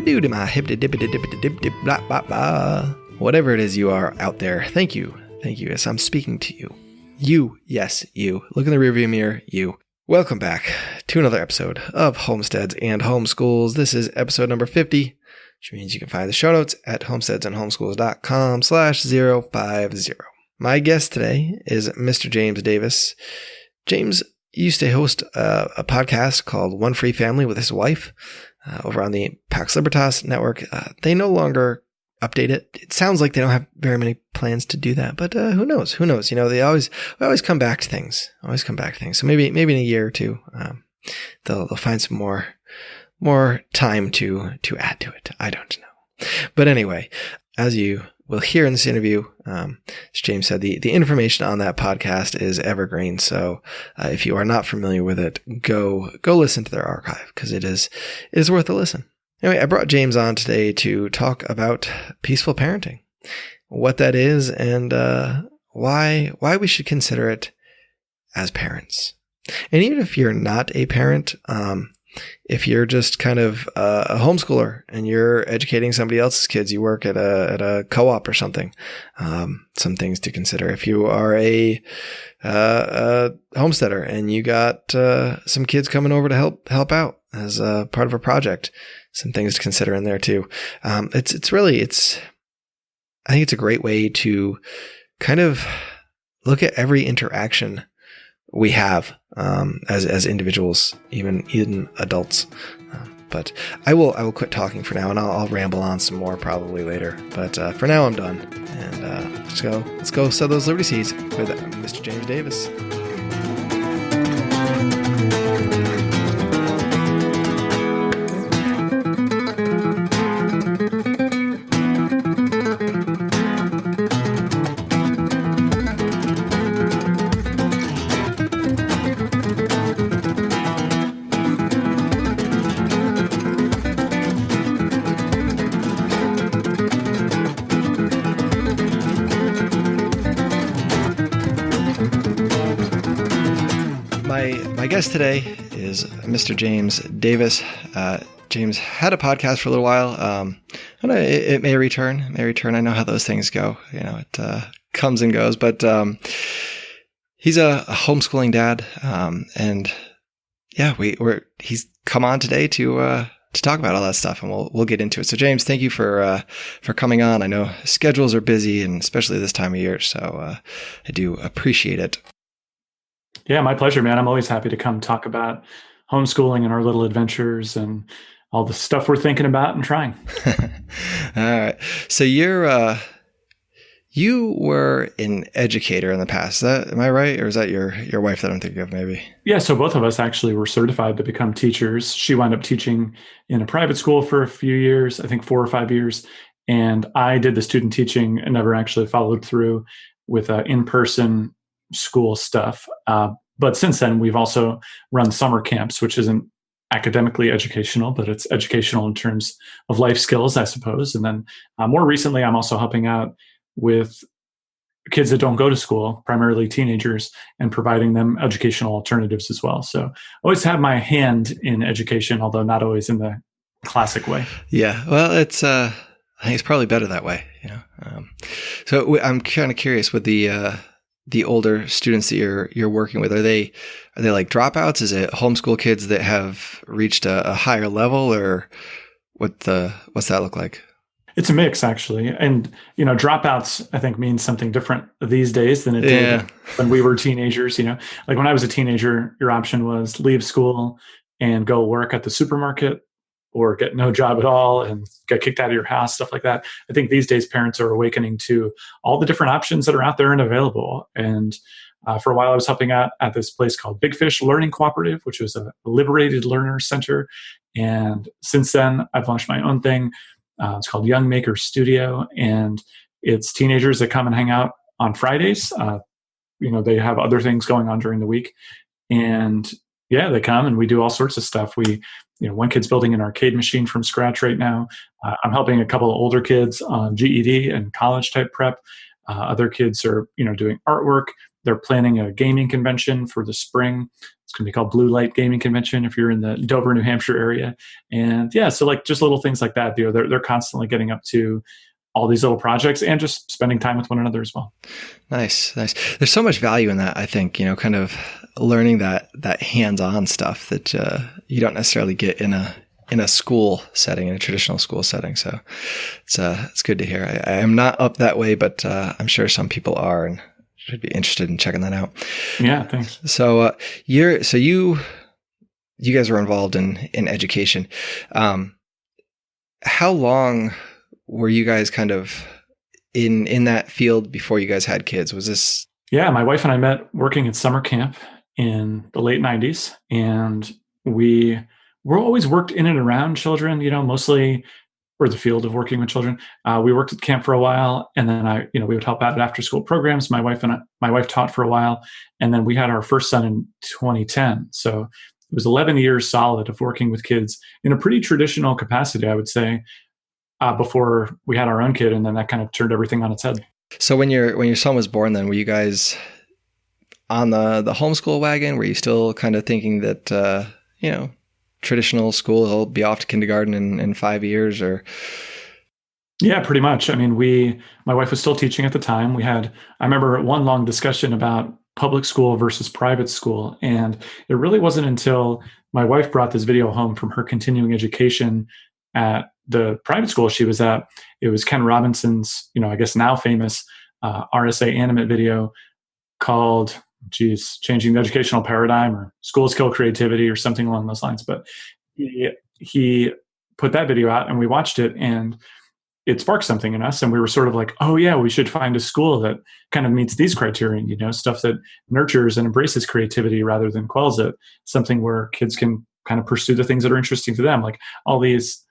do to my hip dip blah blah blah. Whatever it is you are out there, thank you. Thank you. Yes, I'm speaking to you. You, yes, you. Look in the rearview mirror, you. Welcome back to another episode of Homesteads and Homeschools. This is episode number 50, which means you can find the show notes at homesteadsandhomeschools.com/050. My guest today is Mr. James Davis. James used to host a podcast called One Free Family with his wife over on the Pax Libertas network. They no longer update it. It sounds like they don't have very many plans to do that, but who knows? Who knows? You know, we always come back to things. So maybe in a year or two, they'll find some more time to add to it. I don't know. But anyway, as you will hear in this interview, as James said, the information on that podcast is evergreen. So if you are not familiar with it, go listen to their archive because it is worth a listen. Anyway, I brought James on today to talk about peaceful parenting, what that is, and why we should consider it as parents. And even if you're not a parent, if you're just kind of a homeschooler and you're educating somebody else's kids, you work at a co-op or something, some things to consider. If you are a homesteader and you got some kids coming over to help out as a part of a project, some things to consider in there too. I think it's a great way to kind of look at every interaction we have as individuals, even adults. But I will quit talking for now, and I'll ramble on some more probably later. But for now, I'm done, and let's go sow those Liberty seeds with Mr. James Davis. My guest today is Mr. James Davis. James had a podcast for a little while. It may return. I know how those things go. You know, it comes and goes. But he's a homeschooling dad, and yeah, he's come on today to talk about all that stuff, and we'll get into it. So, James, thank you for coming on. I know schedules are busy, and especially this time of year, so I do appreciate it. Yeah, my pleasure, man. I'm always happy to come talk about homeschooling and our little adventures and all the stuff we're thinking about and trying. All right. So you were an educator in the past. Am I right? Or is that your wife that I'm thinking of maybe? Yeah. So both of us actually were certified to become teachers. She wound up teaching in a private school for a few years, I think 4 or 5 years. And I did the student teaching and never actually followed through with in-person school stuff. But since then, we've also run summer camps, which isn't academically educational, but it's educational in terms of life skills, I suppose. And then more recently, I'm also helping out with kids that don't go to school, primarily teenagers, and providing them educational alternatives as well. So I always have my hand in education, although not always in the classic way. Yeah. Well, I think it's probably better that way, you know? So I'm kind of curious with the older students that you're working with, are they like dropouts? Is it homeschool kids that have reached a higher level, or what's that look like? It's a mix, actually. And, you know, dropouts, I think, means something different these days than it did when we were teenagers. You know, like when I was a teenager, your option was leave school and go work at the supermarket, or get no job at all and get kicked out of your house, stuff like that. I think these days parents are awakening to all the different options that are out there and available. And for a while, I was helping out at this place called Big Fish Learning Cooperative, which was a liberated learner center. And since then, I've launched my own thing. It's called Young Maker Studio, and it's teenagers that come and hang out on Fridays. They have other things going on during the week. And yeah, they come and we do all sorts of stuff. One kid's building an arcade machine from scratch right now. I'm helping a couple of older kids on GED and college type prep. Other kids are, doing artwork. they're planning a gaming convention for the spring. It's going to be called Blue Light Gaming Convention if you're in the Dover, New Hampshire area. And yeah, so like just little things like that. They're constantly getting up to all these little projects and just spending time with one another as well. Nice. There's so much value in that, I think, kind of learning that hands-on stuff that you don't necessarily get in a school setting, in a traditional school setting. So it's good to hear. I am not up that way, but I'm sure some people are and should be interested in checking that out. Yeah, thanks. So you guys were involved in education. How long were you guys kind of in that field before you guys had kids? Was this? Yeah, my wife and I met working at summer camp in the late 90s, and we're always worked in and around children, mostly for the field of working with children. We worked at camp for a while, and then we would help out at after school programs. My wife taught for a while, and then we had our first son in 2010. So it was 11 years solid of working with kids in a pretty traditional capacity, I would say, before we had our own kid, and then that kind of turned everything on its head. So when your son was born, then were you guys on the homeschool wagon? Were you still kind of thinking that traditional school, he'll be off to kindergarten in 5 years, or? Yeah, pretty much. I mean, my wife was still teaching at the time. I remember one long discussion about public school versus private school. And it really wasn't until my wife brought this video home from her continuing education at the private school she was at. It was Ken Robinson's, I guess now famous RSA animate video called, Changing the Educational Paradigm, or Schools Kill Creativity, or something along those lines. But he put that video out and we watched it, and it sparked something in us. And we were sort of like, oh yeah, we should find a school that kind of meets these criteria, stuff that nurtures and embraces creativity rather than quells it, something where kids can kind of pursue the things that are interesting to them. Like, all these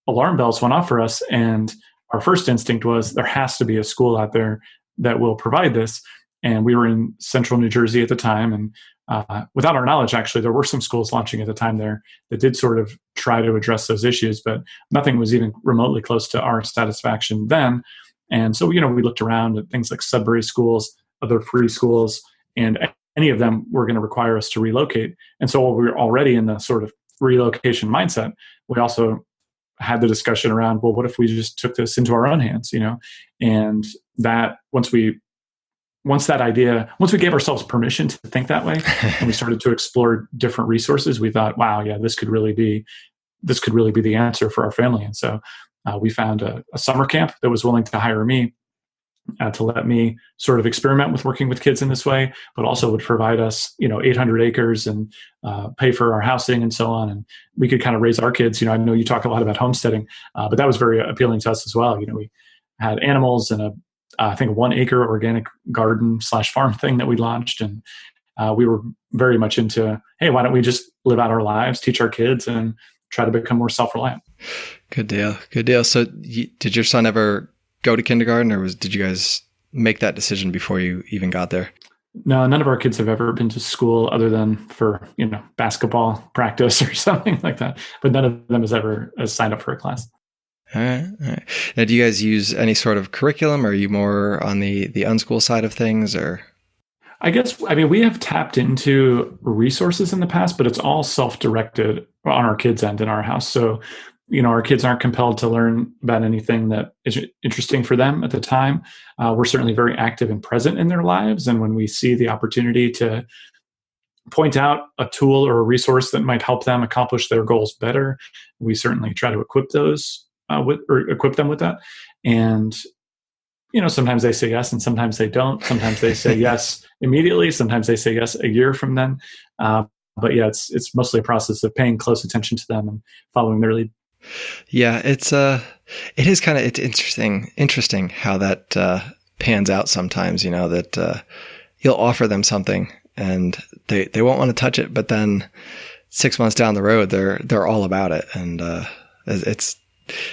alarm bells went off for us, and our first instinct was there has to be a school out there that will provide this. And we were in central New Jersey at the time. And without our knowledge, actually, there were some schools launching at the time there that did sort of try to address those issues, but nothing was even remotely close to our satisfaction then. And so, we looked around at things like Sudbury schools, other free schools, and any of them were going to require us to relocate. And so while we were already in the sort of relocation mindset, we also had the discussion around, well, what if we just took this into our own hands, and that once we gave ourselves permission to think that way, and we started to explore different resources, we thought, wow, yeah, this could really be the answer for our family. And so we found a summer camp that was willing to hire me to let me sort of experiment with working with kids in this way, but also would provide us, 800 acres and pay for our housing and so on. And we could kind of raise our kids. I know you talk a lot about homesteading, but that was very appealing to us as well. We had animals and I think 1 acre organic garden / farm thing that we launched. And we were very much into, hey, why don't we just live out our lives, teach our kids, and try to become more self-reliant. Good deal. So did your son ever go to kindergarten, or did you guys make that decision before you even got there? No, none of our kids have ever been to school other than for, basketball practice or something like that. But none of them has signed up for a class. All right. Now, do you guys use any sort of curriculum, or are you more on the unschool side of things, or? We have tapped into resources in the past, but it's all self-directed on our kids' end in our house. So, our kids aren't compelled to learn about anything that is interesting for them at the time. We're certainly very active and present in their lives. And when we see the opportunity to point out a tool or a resource that might help them accomplish their goals better, we certainly try to equip them with that. And, sometimes they say yes and sometimes they don't. Sometimes they say yes immediately. Sometimes they say yes a year from then. But yeah, it's mostly a process of paying close attention to them and following their lead. Yeah, it is kind of, it's interesting how that pans out sometimes, that you'll offer them something and they won't want to touch it, but then 6 months down the road, they're all about it. And it's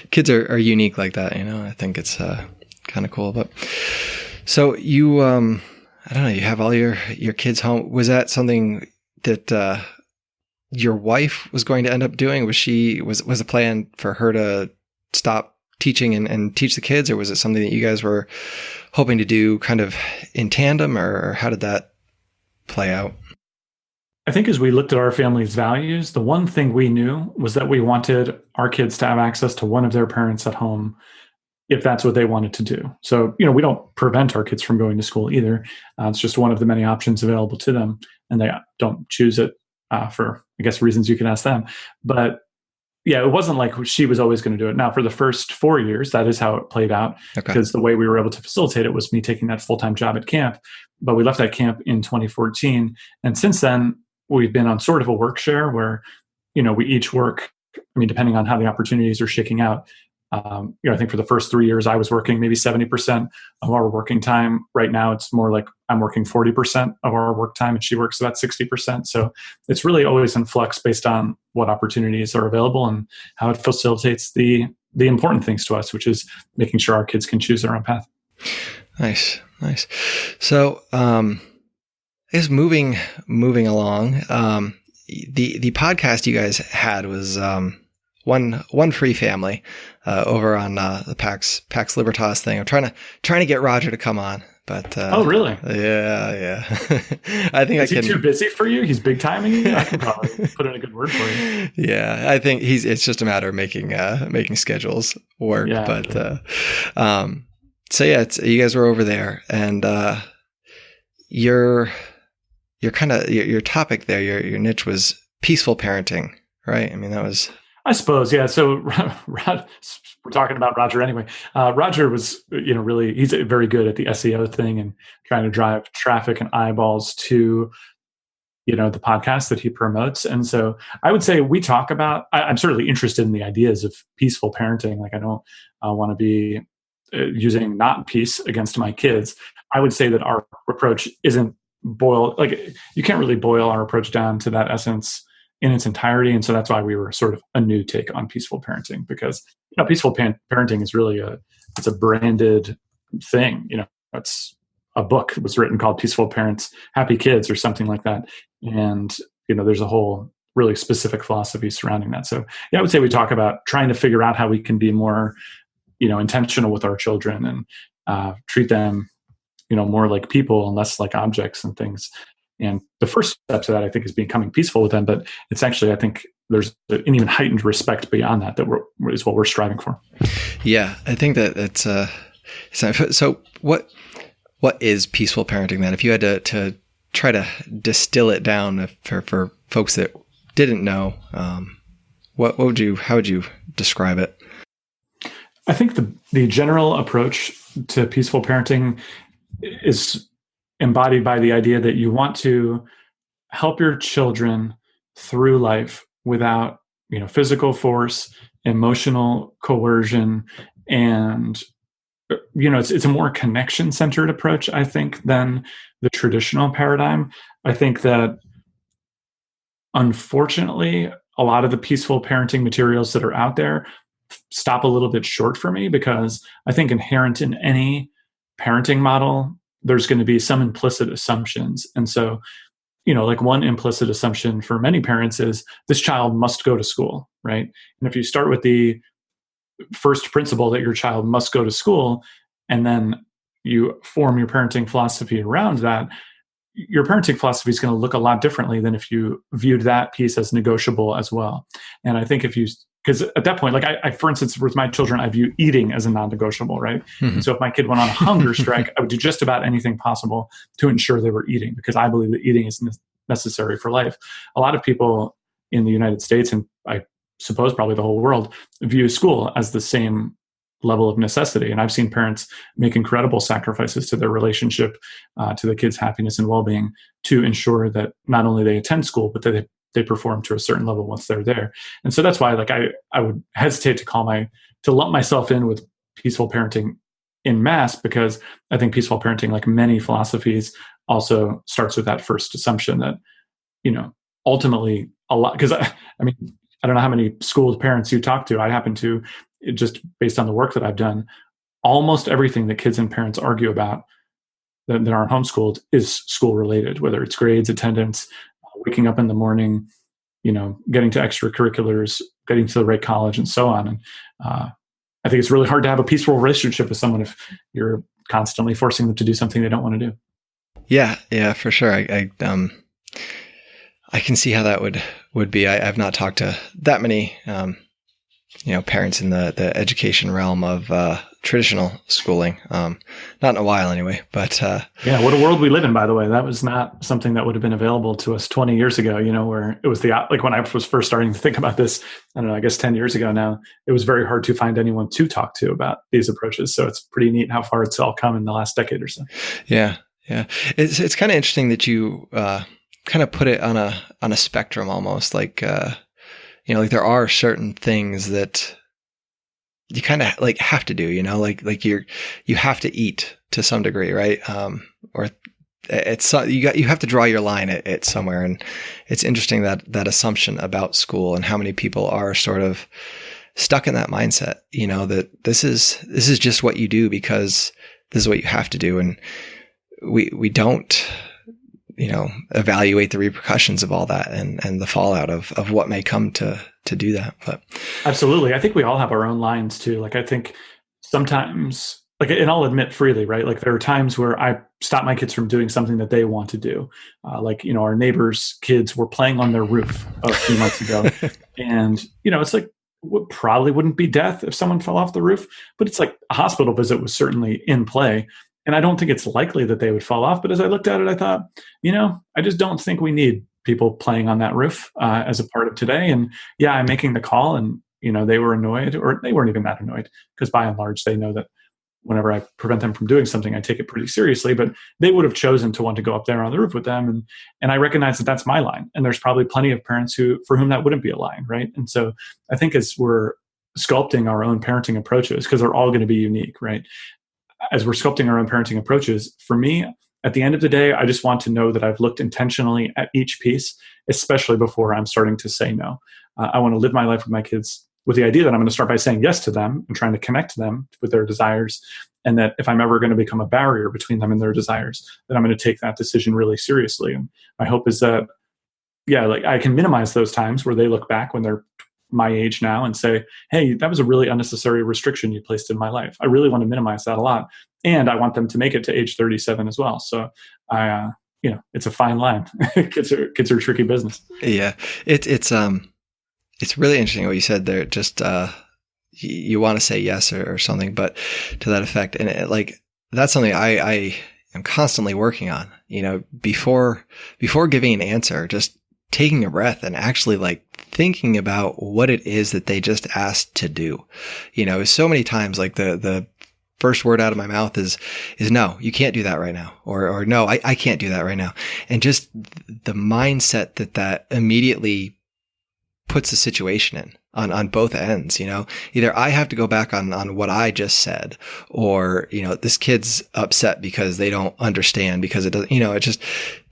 kids are unique like that, I think it's kind of cool. But so you, I don't know, you have all your kids home. Was that something that your wife was going to end up doing? Was the plan for her to stop teaching and teach the kids, or was it something that you guys were hoping to do kind of in tandem, or how did that play out? I think as we looked at our family's values, the one thing we knew was that we wanted our kids to have access to one of their parents at home if that's what they wanted to do. So, we don't prevent our kids from going to school either. It's just one of the many options available to them, and they don't choose it for, I guess, reasons you can ask them. But yeah, it wasn't like she was always going to do it. Now, for the first 4 years, that is how it played out, because the way we were able to facilitate it was me taking that full-time job at camp. But we left that camp in 2014. And since then, we've been on sort of a work share where, we each work, depending on how the opportunities are shaking out. I think for the first 3 years, I was working maybe 70% of our working time. Right now, it's more like I'm working 40% of our work time, and she works about 60%. So it's really always in flux based on what opportunities are available and how it facilitates the important things to us, which is making sure our kids can choose their own path. Nice. So, I guess moving along, the podcast you guys had was one free family over on the Pax Libertas thing. I'm trying to get Roger to come on, but oh really? Yeah. I think is he too busy for you? He's big timing you. I can probably put in a good word for you. Yeah, I think it's just a matter of making schedules work. Yeah, but so yeah, you guys were over there, and your topic there, your niche was peaceful parenting, right? That was. I suppose, yeah. So we're talking about Roger anyway. Roger was, really, he's very good at the SEO thing and trying to drive traffic and eyeballs to, the podcast that he promotes. And so I would say we talk about, I'm certainly interested in the ideas of peaceful parenting. Like I don't want to be using not peace against my kids. I would say that our approach isn't you can't really boil our approach down to that essence in its entirety. And so that's why we were sort of a new take on peaceful parenting, because, peaceful parenting is really it's a branded thing. It's a book that was written called Peaceful Parents, Happy Kids or something like that. And, there's a whole really specific philosophy surrounding that. So yeah, I would say we talk about trying to figure out how we can be more, intentional with our children and treat them, more like people and less like objects and things. And the first step to that, I think, is becoming peaceful with them. But it's actually, I think, there's an even heightened respect beyond that is what we're striving for. Yeah, I think that it's so. What is peaceful parenting then? If you had to try to distill it down for folks that didn't know, how would you describe it? I think the general approach to peaceful parenting is embodied by the idea that you want to help your children through life without, physical force, emotional coercion, and, it's a more connection-centered approach, I think, than the traditional paradigm. I think that, unfortunately, a lot of the peaceful parenting materials that are out there stop a little bit short for me, because I think inherent in any parenting model, there's going to be some implicit assumptions. And so, like one implicit assumption for many parents is this child must go to school, right? And if you start with the first principle that your child must go to school, and then you form your parenting philosophy around that, your parenting philosophy is going to look a lot differently than if you viewed that piece as negotiable as well. And I think because at that point, like I, for instance, with my children, I view eating as a non-negotiable, right? Mm-hmm. And so if my kid went on a hunger strike, I would do just about anything possible to ensure they were eating, because I believe that eating is necessary for life. A lot of people in the United States, and I suppose probably the whole world, view school as the same level of necessity. And I've seen parents make incredible sacrifices to their relationship, to the kids' happiness and well-being, to ensure that not only they attend school, but that they perform to a certain level once they're there. And so that's why, like, I would hesitate to lump myself in with peaceful parenting in mass, because I think peaceful parenting, like many philosophies, also starts with that first assumption that, ultimately a lot, because I don't know how many school parents you talk to. I happen to, just based on the work that I've done, almost everything that kids and parents argue about that aren't homeschooled is school related, whether it's grades, attendance, waking up in the morning, getting to extracurriculars, getting to the right college, and so on. And I think it's really hard to have a peaceful relationship with someone if you're constantly forcing them to do something they don't want to do. Yeah, for sure. I can see how that would be. I've not talked to that many, parents in the education realm of traditional schooling. Not in a while anyway, but yeah, what a world we live in, by the way. That was not something that would have been available to us 20 years ago, where it was like when I was first starting to think about this, I don't know, I guess 10 years ago now, it was very hard to find anyone to talk to about these approaches. So it's pretty neat how far it's all come in the last decade or so. Yeah. It's kind of interesting that you kind of put it on a spectrum almost, like like there are certain things that you kind of like have to do, like you have to eat to some degree, right? Or it's you have to draw your line at somewhere, and it's interesting that assumption about school and how many people are sort of stuck in that mindset, that this is just what you do because this is what you have to do, and we don't evaluate the repercussions of all that and the fallout of what may come to do that. But absolutely. I think we all have our own lines too. Like I think sometimes, and I'll admit freely, right? Like there are times where I stop my kids from doing something that they want to do. Our neighbors' kids were playing on their roof a few months ago. And, it's like, probably wouldn't be death if someone fell off the roof, but it's like a hospital visit was certainly in play. And I don't think it's likely that they would fall off. But as I looked at it, I thought, I just don't think we need people playing on that roof as a part of today. And yeah, I'm making the call, and they were annoyed, or they weren't even that annoyed, because by and large, they know that whenever I prevent them from doing something, I take it pretty seriously. But they would have chosen to want to go up there on the roof with them, and I recognize that that's my line. And there's probably plenty of parents for whom that wouldn't be a line, right? And so I think as we're sculpting our own parenting approaches, because they're all going to be unique, right? As we're sculpting our own parenting approaches, for me, at the end of the day, I just want to know that I've looked intentionally at each piece, especially before I'm starting to say no. I want to live my life with my kids with the idea that I'm going to start by saying yes to them and trying to connect them with their desires. And that if I'm ever going to become a barrier between them and their desires, then I'm going to take that decision really seriously. And my hope is that, I can minimize those times where they look back when they're my age now and say, hey, that was a really unnecessary restriction you placed in my life. I really want to minimize that a lot. And I want them to make it to age 37 as well. So it's a fine line. Kids are tricky business. Yeah. It's really interesting what you said there. Just, you want to say yes or something, but to that effect. And that's something I am constantly working on, before giving an answer, just taking a breath and actually thinking about what it is that they just asked to do. So many times, the first word out of my mouth is no, you can't do that right now. Or no, I can't do that right now. And just the mindset that immediately puts the situation in on both ends, either I have to go back on what I just said, or, this kid's upset because they don't understand, because it doesn't, it's just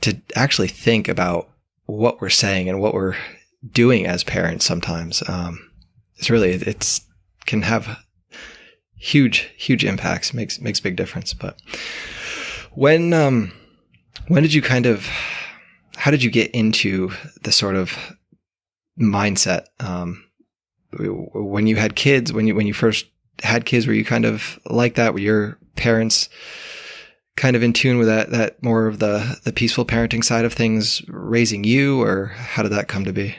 to actually think about what we're saying and what we're doing as parents sometimes. It can have huge impacts, makes big difference. But when did you how did you get into the sort of mindset, when you had kids, when you first had kids, were you kind of like that? Were your parents kind of in tune with that more of the peaceful parenting side of things, raising you, or how did that come to be?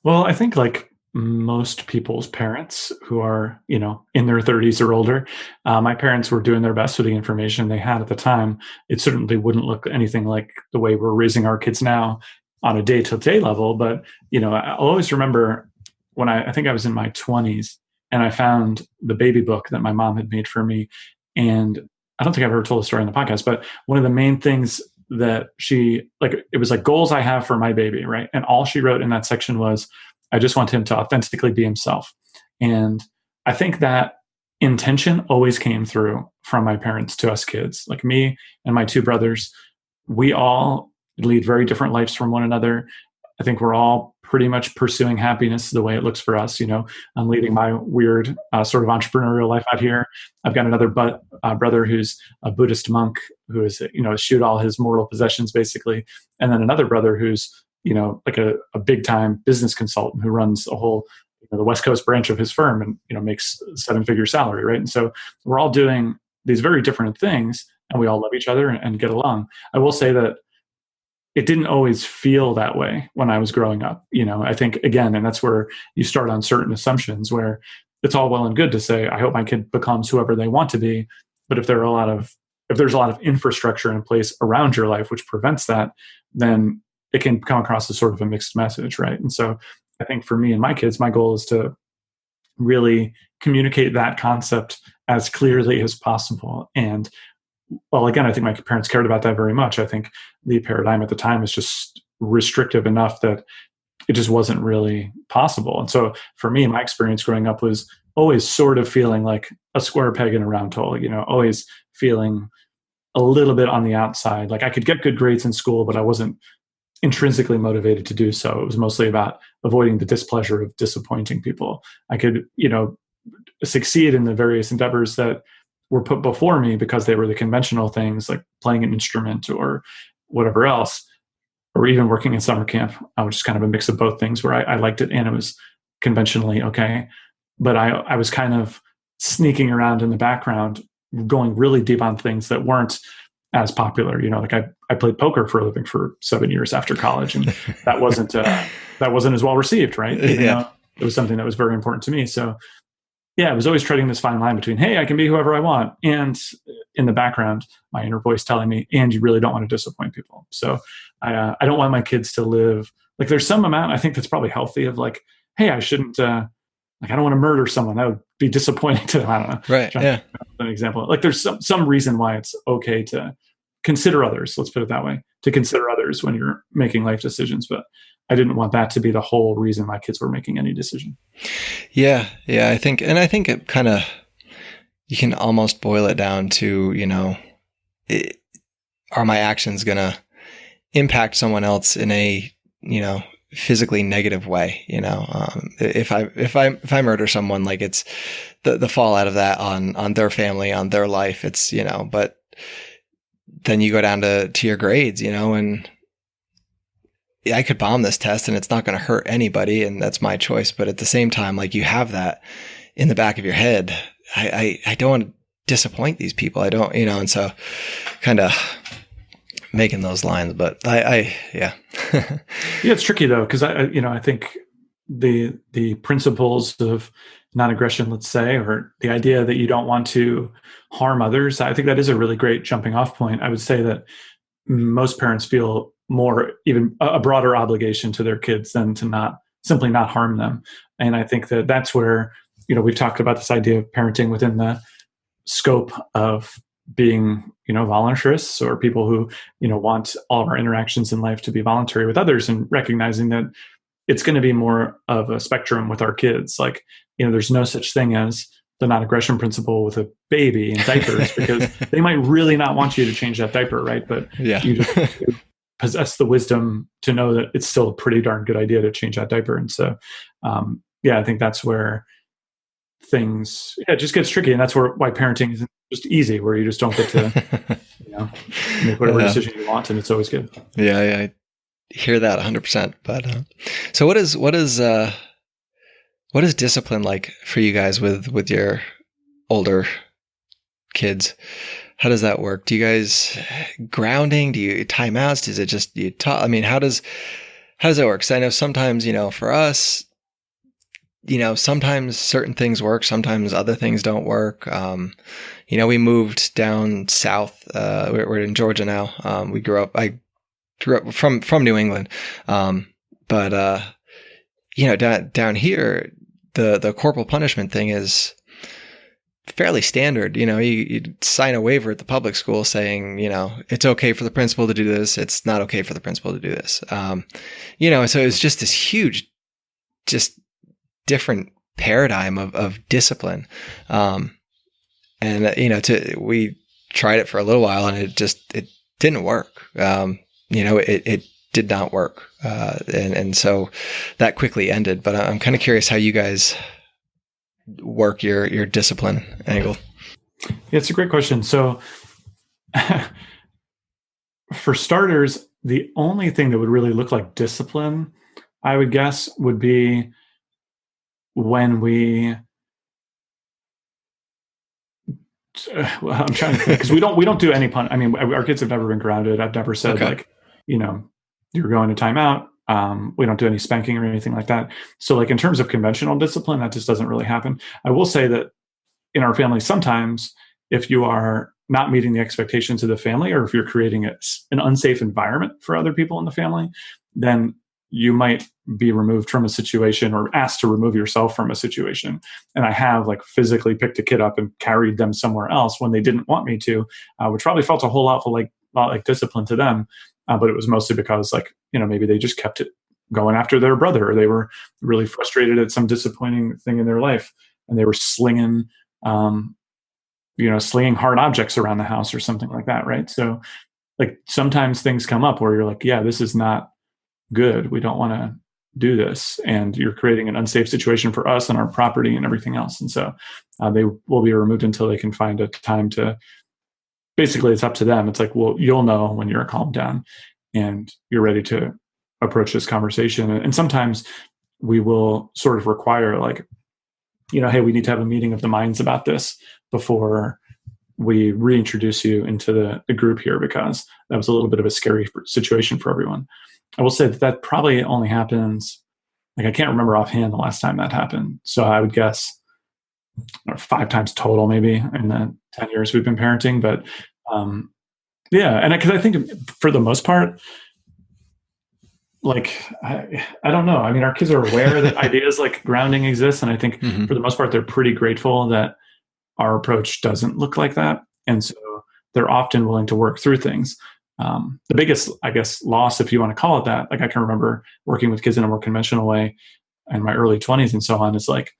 Well, I think like most people's parents who are, in their 30s or older, my parents were doing their best with the information they had at the time. It certainly wouldn't look anything like the way we're raising our kids now on a day-to-day level. But, I'll always remember when I think I was in my 20s, and I found the baby book that my mom had made for me. And I don't think I've ever told a story on the podcast, but one of the main things that it was like goals I have for my baby, right? And all she wrote in that section was, I just want him to authentically be himself. And I think that intention always came through from my parents to us kids. Like me and my two brothers, we all lead very different lives from one another. I think we're all pretty much pursuing happiness the way it looks for us. I'm leading my weird sort of entrepreneurial life out here. I've got another brother who's a Buddhist monk who is, eschewed all his mortal possessions basically. And then another brother who's, like a big time business consultant who runs a whole, the West Coast branch of his firm and, makes 7-figure salary. Right. And so we're all doing these very different things. and we all love each other and get along. I will say that it didn't always feel that way when I was growing up. I think, again, and that's where you start on certain assumptions where it's all well and good to say, I hope my kid becomes whoever they want to be. But if there's a lot of infrastructure in place around your life which prevents that, then it can come across as sort of a mixed message, right? And so I think for me and my kids, my goal is to really communicate that concept as clearly as possible. And well, again, I think my parents cared about that very much. I think the paradigm at the time was just restrictive enough that it just wasn't really possible. And so for me, my experience growing up was always sort of feeling like a square peg in a round hole, always feeling a little bit on the outside. Like I could get good grades in school, but I wasn't intrinsically motivated to do so. It was mostly about avoiding the displeasure of disappointing people. I could, succeed in the various endeavors that were put before me because they were the conventional things like playing an instrument or whatever else, or even working in summer camp, which is kind of a mix of both things where I liked it and it was conventionally okay. But I was kind of sneaking around in the background, going really deep on things that weren't as popular. Like I played poker for a living for 7 years after college, and that wasn't as well received, right? Even though it was something that was very important to me. So yeah, I was always treading this fine line between, hey, I can be whoever I want, and in the background, my inner voice telling me, and you really don't want to disappoint people. So I don't want my kids to live like there's some amount I think that's probably healthy of like, hey, I shouldn't I don't want to murder someone. That would be disappointing to them. I don't know. Right. Yeah. An example. Like there's some reason why it's okay to consider others. Let's put it that way. To consider others when you're making life decisions. But I didn't want that to be the whole reason my kids were making any decision. Yeah. I think it kind of, you can almost boil it down to, are my actions going to impact someone else in a, physically negative way? If I murder someone, like it's the fallout of that on their family, on their life, it's, but then you go down to your grades, and I could bomb this test and it's not going to hurt anybody, and that's my choice. But at the same time, like you have that in the back of your head. I don't want to disappoint these people. I don't, and so kind of making those lines, but yeah. Yeah, it's tricky though. Cause I think the principles of non-aggression, let's say, or the idea that you don't want to harm others, I think that is a really great jumping off point. I would say that most parents feel more, even a broader obligation to their kids than to simply not harm them. And I think that that's where, we've talked about this idea of parenting within the scope of being, voluntarists, or people who, want all of our interactions in life to be voluntary with others, and recognizing that it's going to be more of a spectrum with our kids. Like, there's no such thing as the non-aggression principle with a baby in diapers, because they might really not want you to change that diaper, right? But you just possess the wisdom to know that it's still a pretty darn good idea to change that diaper. And so, I think that's where things, it just gets tricky. And that's why parenting isn't just easy, where you just don't get to, make whatever decision you want, and it's always good. Yeah, I hear that 100%. But so what is discipline like for you guys with your older kids? How does that work? Do you guys grounding? Do you timeouts? Does it just you talk? I mean, how does that work? Because I know sometimes, for us, sometimes certain things work, sometimes other things don't work. We moved down south. We're in Georgia now. I grew up from New England. But down here, the corporal punishment thing is fairly standard. You sign a waiver at the public school saying, it's okay for the principal to do this. It's not okay for the principal to do this. So it's just this huge, just different paradigm of discipline. We tried it for a little while and it didn't work. It did not work. And so that quickly ended, but I'm kind of curious how you guys work your discipline angle. Yeah, it's a great question. So for starters, the only thing that would really look like discipline, I would guess, would be when we Well, I'm trying to think because we don't do any pun. I mean, our kids have never been grounded. I've never said like, you're going to timeout. We don't do any spanking or anything like that. So like in terms of conventional discipline, that just doesn't really happen. I will say that in our family, sometimes if you are not meeting the expectations of the family, or if you're creating an unsafe environment for other people in the family, then you might be removed from a situation or asked to remove yourself from a situation. And I have like physically picked a kid up and carried them somewhere else when they didn't want me to, which probably felt a whole lot like discipline to them. But it was mostly because like, maybe they just kept it going after their brother, or they were really frustrated at some disappointing thing in their life. And they were slinging hard objects around the house or something like that. Right. So like sometimes things come up where you're like, yeah, this is not good. We don't want to do this. And you're creating an unsafe situation for us and our property and everything else. And so they will be removed until they can find a time to, basically it's up to them. It's like, well, you'll know when you're calmed down and you're ready to approach this conversation. And sometimes we will sort of require like, hey, we need to have a meeting of the minds about this before we reintroduce you into the group here, because that was a little bit of a scary situation for everyone. I will say that probably only happens, like I can't remember offhand the last time that happened. So I would guess 5 times total, maybe in the 10 years we've been parenting. But yeah, and because I think for the most part, like, I don't know. I mean, our kids are aware that ideas like grounding exist. And I think for the most part, they're pretty grateful that our approach doesn't look like that. And so they're often willing to work through things. The biggest, I guess, loss, if you want to call it that, like I can remember working with kids in a more conventional way in my early 20s and so on, is like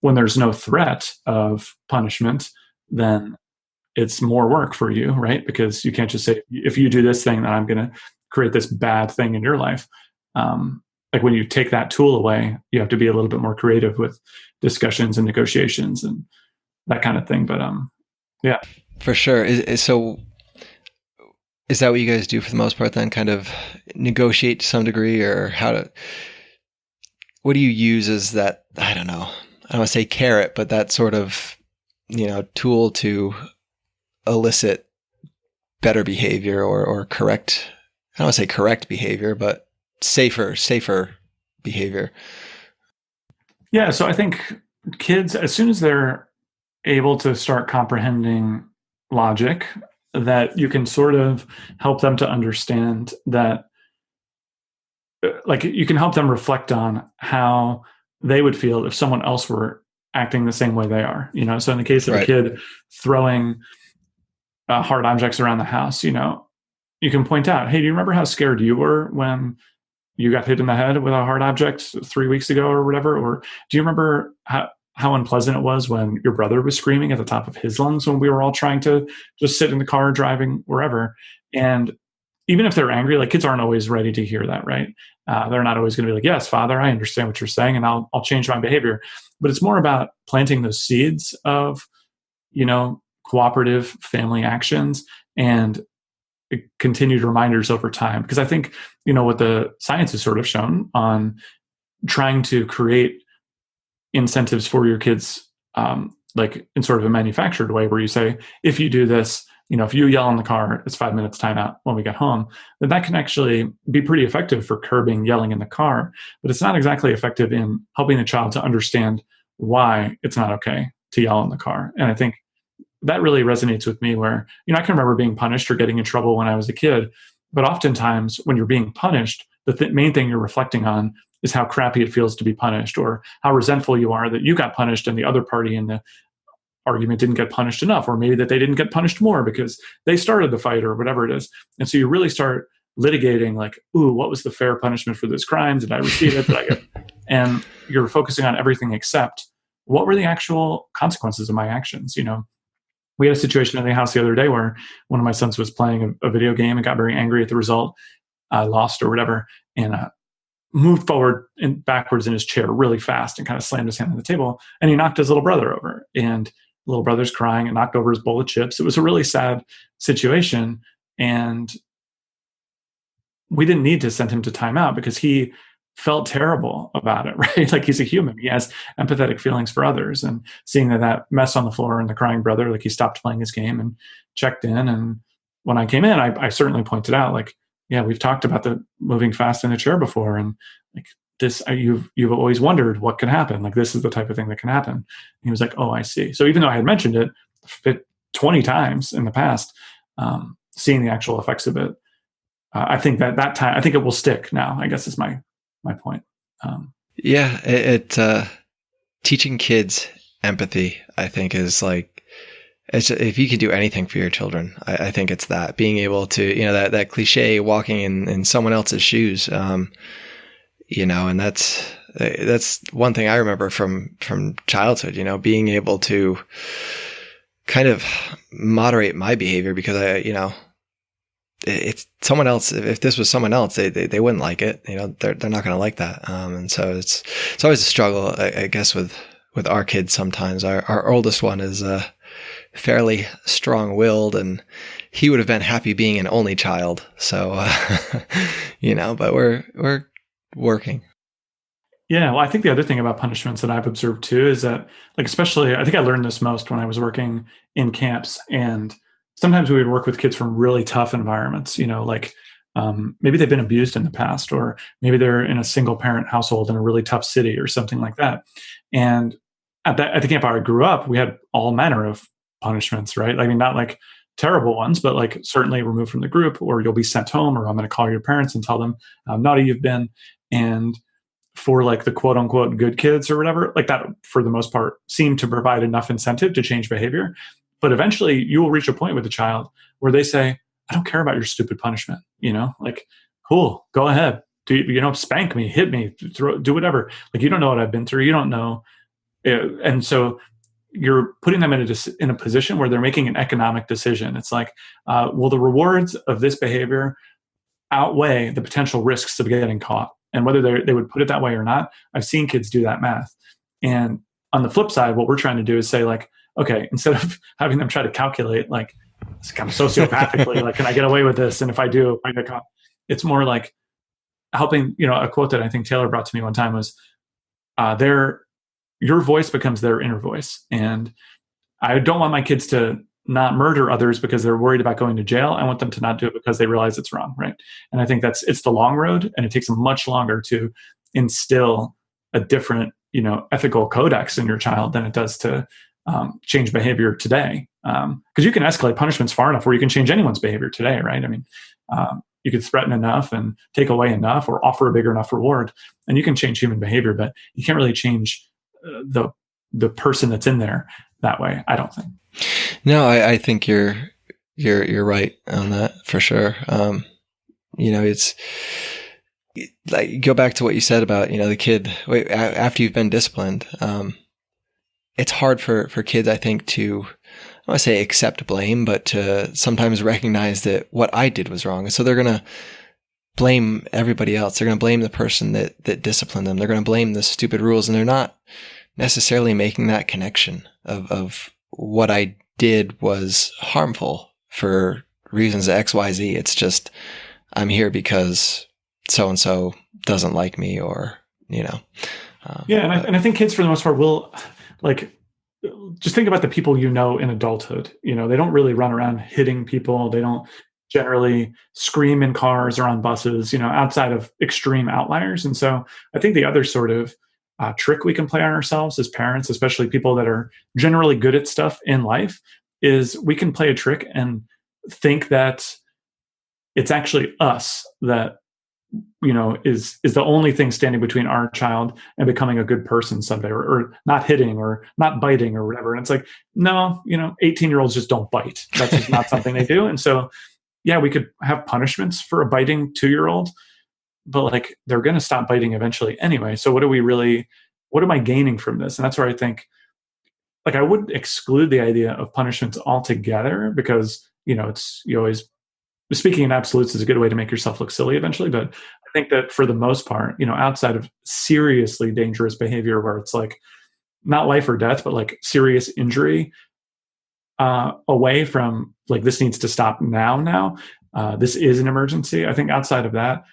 when there's no threat of punishment, then it's more work for you, right? Because you can't just say, if you do this thing, then I'm going to create this bad thing in your life. Like when you take that tool away, you have to be a little bit more creative with discussions and negotiations and that kind of thing. But yeah. For sure. So is that what you guys do for the most part then? Kind of negotiate to some degree, or what do you use as that, I don't know, I don't want to say carrot, but that sort of, tool to elicit better behavior or correct, I don't want to say correct behavior, but safer behavior? Yeah. So I think kids, as soon as they're able to start comprehending logic, that you can sort of help them to understand that, like you can help them reflect on how they would feel if someone else were acting the same way they are, So in the case of a kid throwing hard objects around the house, you can point out, hey, do you remember how scared you were when you got hit in the head with a hard object 3 weeks ago or whatever? Or do you remember how unpleasant it was when your brother was screaming at the top of his lungs when we were all trying to just sit in the car driving wherever? And even if they're angry, like kids aren't always ready to hear that, right? They're not always going to be like, yes, Father, I understand what you're saying, and I'll change my behavior. But it's more about planting those seeds of, cooperative family actions and continued reminders over time. Because I think, what the science has sort of shown on trying to create incentives for your kids, like in sort of a manufactured way, where you say, if you do this, if you yell in the car, it's 5 minutes timeout when we get home, then that can actually be pretty effective for curbing yelling in the car. But it's not exactly effective in helping the child to understand why it's not okay to yell in the car. And I think that really resonates with me where, I can remember being punished or getting in trouble when I was a kid. But oftentimes when you're being punished, the main thing you're reflecting on is how crappy it feels to be punished, or how resentful you are that you got punished and the other party in the argument didn't get punished enough, or maybe that they didn't get punished more because they started the fight or whatever it is. And so you really start litigating like, ooh, what was the fair punishment for this crime? Did I receive it? Did I get? And you're focusing on everything except what were the actual consequences of my actions? We had a situation in the house the other day where one of my sons was playing a video game and got very angry at the result, lost or whatever, and moved forward and backwards in his chair really fast and kind of slammed his hand on the table, and he knocked his little brother over, and the little brother's crying and knocked over his bowl of chips. It was a really sad situation, and we didn't need to send him to timeout because he felt terrible about it, right? Like he's a human. He has empathetic feelings for others. And seeing that mess on the floor and the crying brother, like he stopped playing his game and checked in. And when I came in, I certainly pointed out, like, yeah, we've talked about the moving fast in the chair before. And like this, you've always wondered what could happen. Like this is the type of thing that can happen. And he was like, oh, I see. So even though I had mentioned it 20 times in the past, seeing the actual effects of it, I think that time, I think it will stick now, I guess is my point. Yeah, teaching kids empathy, I think, is like, if you could do anything for your children, I think it's that, being able to, that cliche, walking in someone else's shoes, and that's one thing I remember from childhood, being able to kind of moderate my behavior, because it's someone else. If this was someone else, they wouldn't like it. They're not going to like that. And so it's always a struggle, I guess, with our kids. Sometimes our oldest one is fairly strong-willed, and he would have been happy being an only child. So but we're working. Yeah, well, I think the other thing about punishments that I've observed too is that, like, especially, I think I learned this most when I was working in camps, and sometimes we would work with kids from really tough environments, like maybe they've been abused in the past, or maybe they're in a single parent household in a really tough city or something like that. And at the camp I grew up, we had all manner of punishments, right? I mean, not like terrible ones, but like certainly removed from the group, or you'll be sent home, or I'm going to call your parents and tell them how naughty you've been. And for like the quote unquote good kids or whatever, like that for the most part seemed to provide enough incentive to change behavior. But eventually you will reach a point with a child where they say, I don't care about your stupid punishment, like, cool, go ahead. Spank me, hit me, do whatever. Like, you don't know what I've been through. You don't know. And so you're putting them in a position where they're making an economic decision. It's like, will the rewards of this behavior outweigh the potential risks of getting caught? And whether they would put it that way or not, I've seen kids do that math. And on the flip side, what we're trying to do is say, like, okay, instead of having them try to calculate, like, kind of sociopathically, like, can I get away with this? And if I do, I get caught. It's more like helping, a quote that I think Taylor brought to me one time was, your voice becomes their inner voice. And I don't want my kids to not murder others because they're worried about going to jail. I want them to not do it because they realize it's wrong, right? And I think it's the long road, and it takes much longer to instill a different, ethical codex in your child than it does to change behavior today. Because you can escalate punishments far enough where you can change anyone's behavior today, right? I mean, you could threaten enough and take away enough, or offer a big enough reward, and you can change human behavior, but you can't really change the person that's in there that way, I don't think. No, I think you're right on that for sure. It's like, go back to what you said about, the kid after you've been disciplined. It's hard for kids, I think, to, I want to say accept blame, but to sometimes recognize that what I did was wrong. And so they're going to blame everybody else. They're going to blame the person that disciplined them. They're going to blame the stupid rules, and they're not necessarily making that connection of what I did was harmful for reasons X, Y, Z. It's just, I'm here because so-and-so doesn't like me, or, Yeah. And I think kids for the most part will, like, just think about the people in adulthood. They don't really run around hitting people. They don't generally scream in cars or on buses, outside of extreme outliers. And so I think the other sort of trick we can play on ourselves as parents, especially people that are generally good at stuff in life, is we can play a trick and think that it's actually us that is the only thing standing between our child and becoming a good person someday, or not hitting or not biting or whatever. And it's like, no, 18-year-olds just don't bite. That's just not something they do. And so, yeah, we could have punishments for a biting 2-year-old, but like, they're going to stop biting eventually anyway. So what am I gaining from this? And that's where I think, like, I wouldn't exclude the idea of punishments altogether, because, you always, speaking in absolutes is a good way to make yourself look silly eventually. But I think that for the most part, outside of seriously dangerous behavior where it's like not life or death, but like serious injury, away from like, this needs to stop now, this is an emergency. I think outside of that,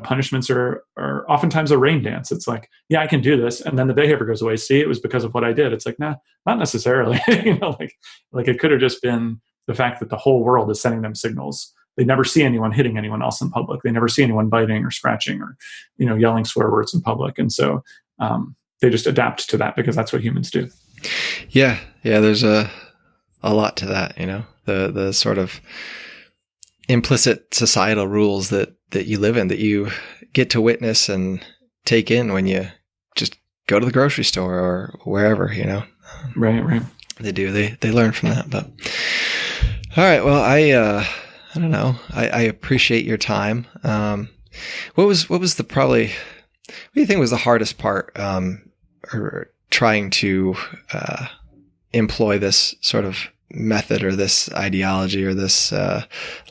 punishments are oftentimes a rain dance. It's like, yeah, I can do this. And then the behavior goes away. See, it was because of what I did. It's like, nah, not necessarily. Like it could have just been the fact that the whole world is sending them signals. They never see anyone hitting anyone else in public. They never see anyone biting or scratching or, yelling swear words in public. And so they just adapt to that because that's what humans do. Yeah. Yeah. There's a lot to that, the sort of implicit societal rules that you live in, that you get to witness and take in when you just go to the grocery store or wherever, Right. They do. They learn from that. But all right. Well, I don't know. I appreciate your time. What do you think was the hardest part, or trying to employ this sort of method or this ideology or this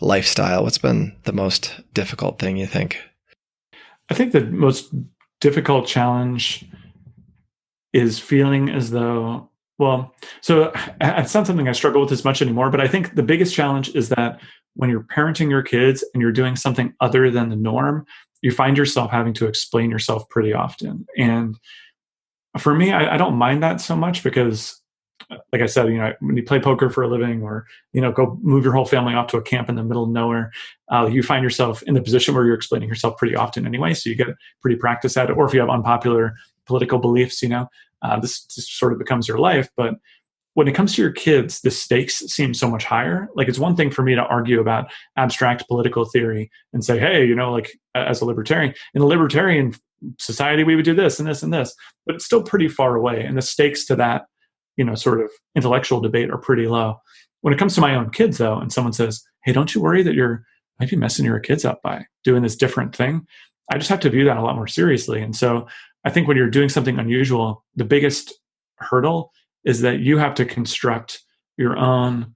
lifestyle? What's been the most difficult thing, you think? I think the most difficult challenge is feeling as though, so it's not something I struggle with as much anymore, but I think the biggest challenge is that when you're parenting your kids and you're doing something other than the norm, you find yourself having to explain yourself pretty often. And for me, I don't mind that so much because, like I said, when you play poker for a living or, go move your whole family off to a camp in the middle of nowhere, you find yourself in the position where you're explaining yourself pretty often anyway. So you get pretty practice at it. Or if you have unpopular political beliefs, this sort of becomes your life. But when it comes to your kids, the stakes seem so much higher. Like it's one thing for me to argue about abstract political theory and say, hey, as a libertarian, in a libertarian society, we would do this and this and this, but it's still pretty far away. And the stakes to that, sort of intellectual debate are pretty low. When it comes to my own kids, though, and someone says, hey, don't you worry that you're might be messing your kids up by doing this different thing? I just have to view that a lot more seriously. And so I think when you're doing something unusual, the biggest hurdle is that you have to construct your own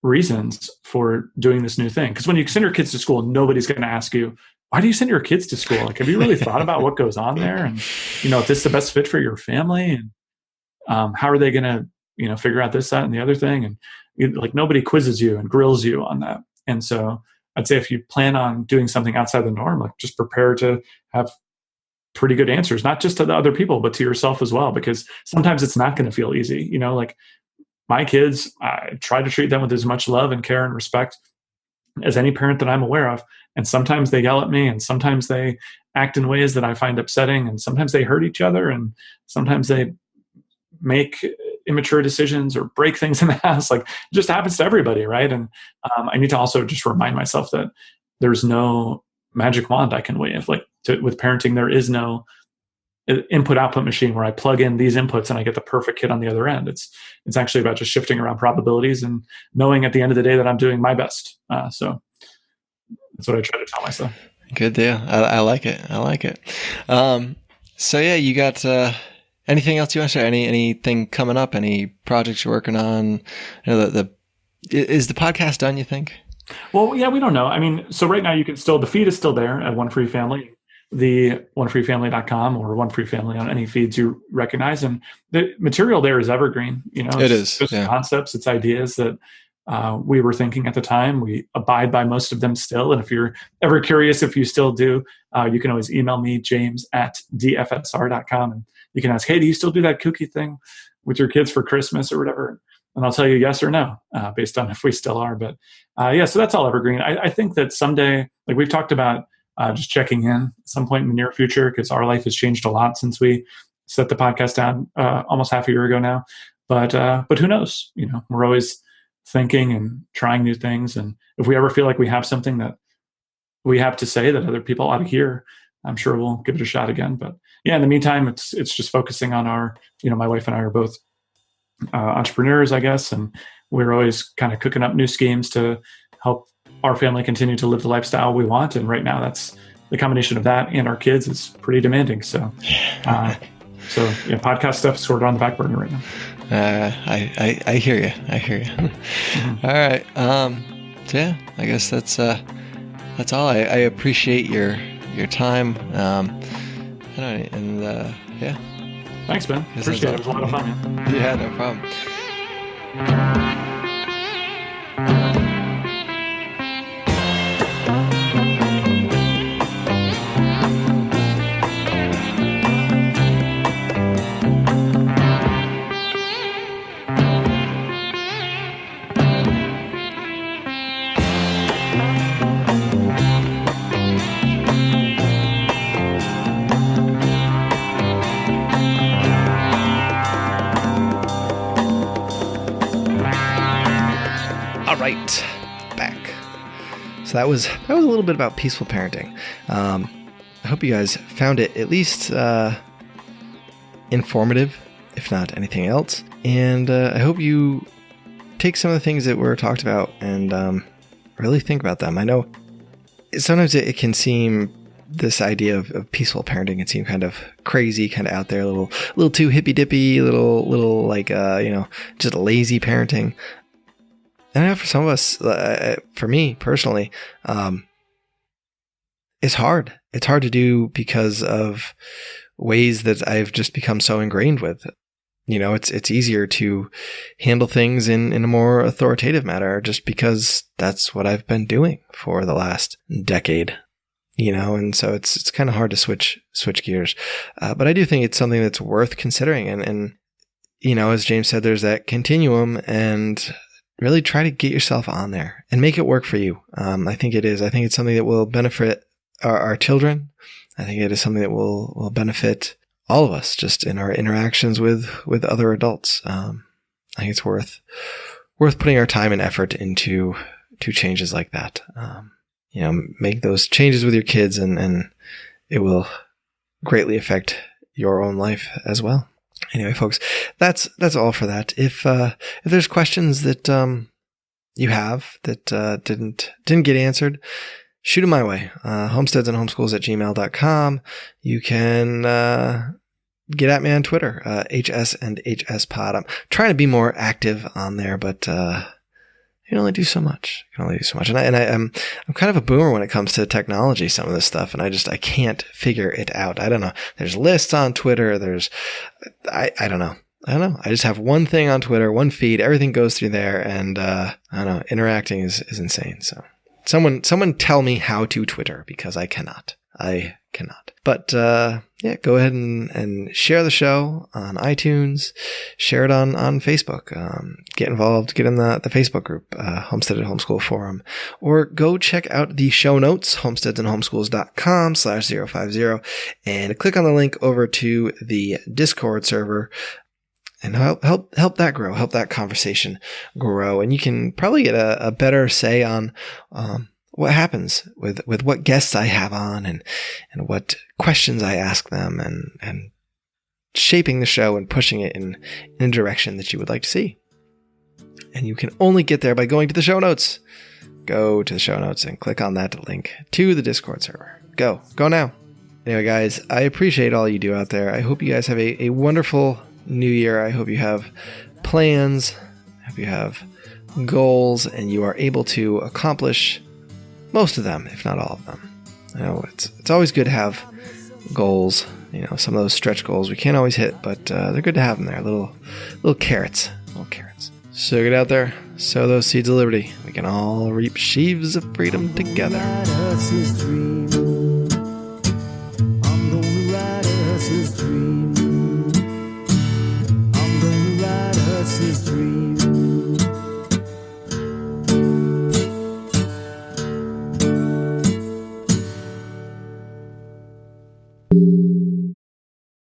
reasons for doing this new thing. Because when you send your kids to school, nobody's going to ask you, why do you send your kids to school? Like, have you really thought about what goes on there? And, if this is the best fit for your family, and how are they going to, figure out this, that, and the other thing? And nobody quizzes you and grills you on that. And so I'd say if you plan on doing something outside the norm, just prepare to have pretty good answers, not just to the other people, but to yourself as well, because sometimes it's not going to feel easy. My kids, I try to treat them with as much love and care and respect as any parent that I'm aware of. And sometimes they yell at me, and sometimes they act in ways that I find upsetting, and sometimes they hurt each other, and sometimes they make immature decisions or break things in the house. It just happens to everybody, right? And I need to also just remind myself that there's no magic wand I can wave. With parenting, there is no input-output machine where I plug in these inputs and I get the perfect kid on the other end. It's actually about just shifting around probabilities and knowing at the end of the day that I'm doing my best. So that's what I try to tell myself. Good deal. I like it. So yeah, you got anything else you want to share? Anything coming up? Any projects you're working on? Is the podcast done, you think? Well, yeah, we don't know. I mean, so right now you can the feed is still there at One Free Family, the onefreefamily.com or One Free Family on any feeds you recognize. And the material there is evergreen. It is just concepts, it's ideas that we were thinking at the time. We abide by most of them still. And if you're ever curious, if you still do, you can always email me, james@dfsr.com. And you can ask, hey, do you still do that kooky thing with your kids for Christmas or whatever? And I'll tell you yes or no, based on if we still are. But so that's all evergreen. I think that someday, we've talked about just checking in at some point in the near future, because our life has changed a lot since we set the podcast down almost half a year ago now. But who knows? We're always thinking and trying new things. And if we ever feel like we have something that we have to say that other people ought to hear, I'm sure we'll give it a shot again. But yeah, in the meantime, it's just focusing on our, my wife and I are both entrepreneurs, I guess, and we're always kind of cooking up new schemes to help our family continue to live the lifestyle we want. And right now, that's the combination of that and our kids is pretty demanding. So, podcast stuff is sort of on the back burner right now. I hear you. Mm-hmm. All right. So yeah, I guess that's all. I appreciate your time. Yeah. Thanks, Ben. Appreciate it. It was a lot of fun, man. Yeah, no problem. All right, back. So that was a little bit about peaceful parenting. I hope you guys found it at least informative, if not anything else. And I hope you take some of the things that were talked about and really think about them. I know sometimes it can seem, this idea of peaceful parenting can seem kind of crazy, kind of out there, a little too hippy dippy, little like just lazy parenting. And I know for some of us, for me personally, it's hard. It's hard to do because of ways that I've just become so ingrained with. It's easier to handle things in a more authoritative manner just because that's what I've been doing for the last decade. And so it's kind of hard to switch gears. But I do think it's something that's worth considering. And as James said, there's that continuum, and really try to get yourself on there and make it work for you. I think it is. I think it's something that will benefit our children. I think it is something that will benefit all of us just in our interactions with other adults. I think it's worth putting our time and effort into changes like that. Make those changes with your kids, and it will greatly affect your own life as well. Anyway, folks, that's all for that. If there's questions that you have that didn't get answered, shoot them my way. homesteadsandhomeschools@gmail.com. You can get at me on Twitter, HS and HS Pod. I'm trying to be more active on there, but you can only do so much. And I'm kind of a boomer when it comes to technology, some of this stuff, and I can't figure it out. I don't know. There's lists on Twitter. I don't know. I just have one thing on Twitter, one feed. Everything goes through there, and I don't know. Interacting is insane. So someone tell me how to Twitter, because I cannot. But go ahead and share the show on iTunes, share it on Facebook, get involved, get in the Facebook group, Homestead and Homeschool Forum, or go check out the show notes, homesteadsandhomeschools.com/050, and click on the link over to the Discord server and help that grow, help that conversation grow. And you can probably get a better say on, what happens with what guests I have on and what questions I ask them, and shaping the show and pushing it in a direction that you would like to see. And you can only get there by going to the show notes. Go to the show notes and click on that link to the Discord server. Go now. Anyway, guys, I appreciate all you do out there. I hope you guys have a wonderful new year. I hope you have plans. I hope you have goals, and you are able to accomplish most of them, if not all of them. I know it's always good to have goals. Some of those stretch goals we can't always hit, but they're good to have them there. Little carrots. So get out there, sow those seeds of liberty. We can all reap sheaves of freedom together.